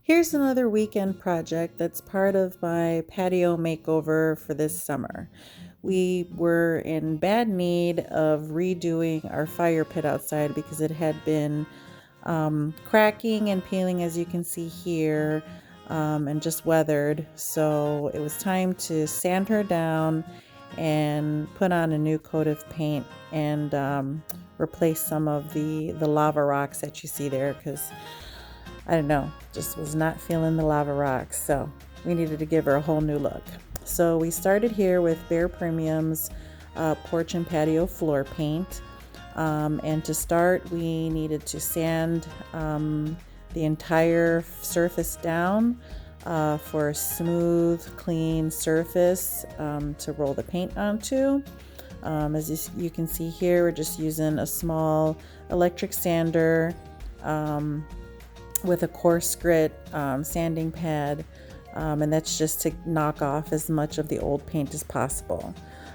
Here's another weekend project that's part of my patio makeover for this summer. We were in bad need of redoing our fire pit outside because it had been cracking and peeling, as you can see here, and just weathered. So it was time to sand her down and put on a new coat of paint and replace some of the lava rocks that you see there, because I don't know, just was not feeling the lava rocks, so we needed to give her a whole new look. So we started here with Bare Premium's porch and patio floor paint, and to start we needed to sand the entire surface down for a smooth, clean surface to roll the paint onto. As you can see here, we're just using a small electric sander with a coarse grit sanding pad, and that's just to knock off as much of the old paint as possible.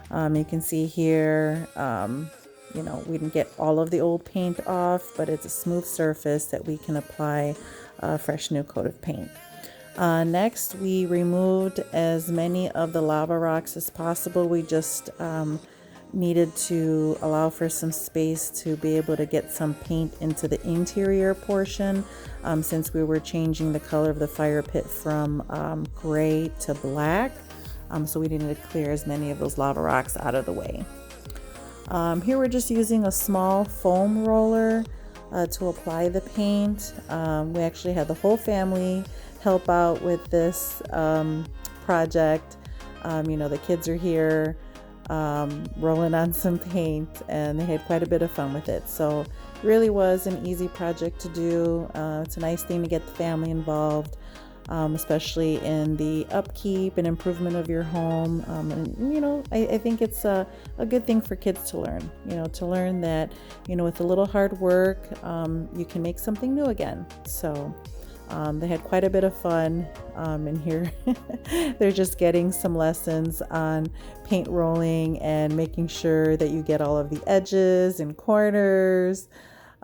You can see here, we didn't get all of the old paint off, but it's a smooth surface that we can apply a fresh new coat of paint. Next, we removed as many of the lava rocks as possible. We just needed to allow for some space to be able to get some paint into the interior portion, since we were changing the color of the fire pit from gray to black. So we needed to clear as many of those lava rocks out of the way. Here we're just using a small foam roller to apply the paint. We actually had the whole family help out with this project. The kids are here rolling on some paint, and they had quite a bit of fun with it. So it really was an easy project to do. It's a nice thing to get the family involved, especially in the upkeep and improvement of your home. I think it's a good thing for kids to learn, to learn that, with a little hard work, you can make something new again. So they had quite a bit of fun in here. They're just getting some lessons on paint rolling and making sure that you get all of the edges and corners.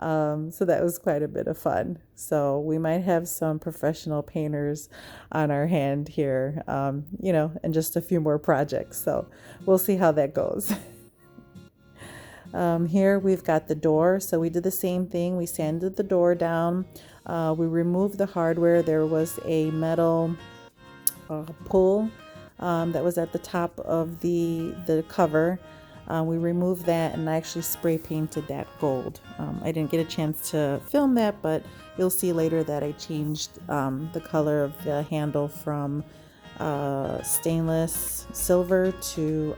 So that was quite a bit of fun. So we might have some professional painters on our hand here, and just a few more projects. So we'll see how that goes. Here we've got the door. So we did the same thing. We sanded the door down. We removed the hardware. There was a metal pull that was at the top of the cover. We removed that, and I actually spray painted that gold. I didn't get a chance to film that, but you'll see later that I changed the color of the handle from stainless silver to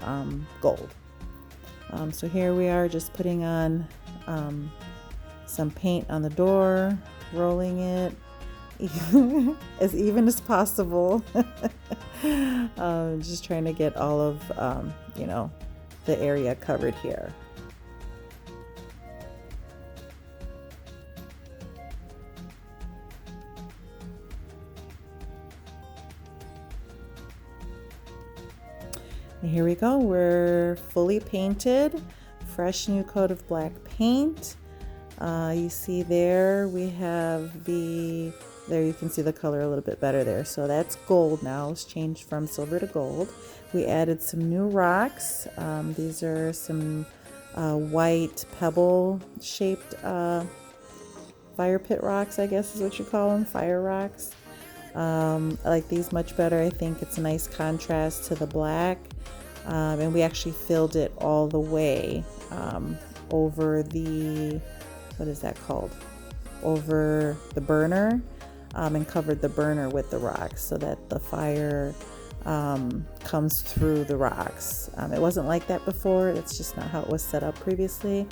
gold. So here we are, just putting on some paint on the door, rolling it as even as possible. Just trying to get all of the area covered here. And here we go, we're fully painted, fresh new coat of black paint. You see there we have there you can see the color a little bit better there. So that's gold now. It's changed from silver to gold. We added some new rocks. These are some white pebble shaped fire pit rocks, I guess is what you call them, fire rocks. I like these much better. I think it's a nice contrast to the black. And we actually filled it all the way over the, what is that called? Over the burner, and covered the burner with the rocks so that the fire comes through the rocks. It wasn't like that before. That's just not how it was set up previously.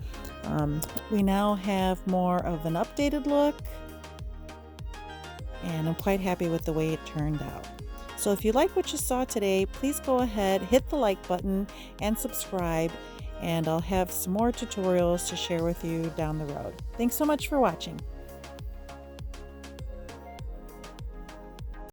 We now have more of an updated look, and I'm quite happy with the way it turned out. So if you like what you saw today, please go ahead, hit the like button and subscribe, and I'll have some more tutorials to share with you down the road. Thanks so much for watching.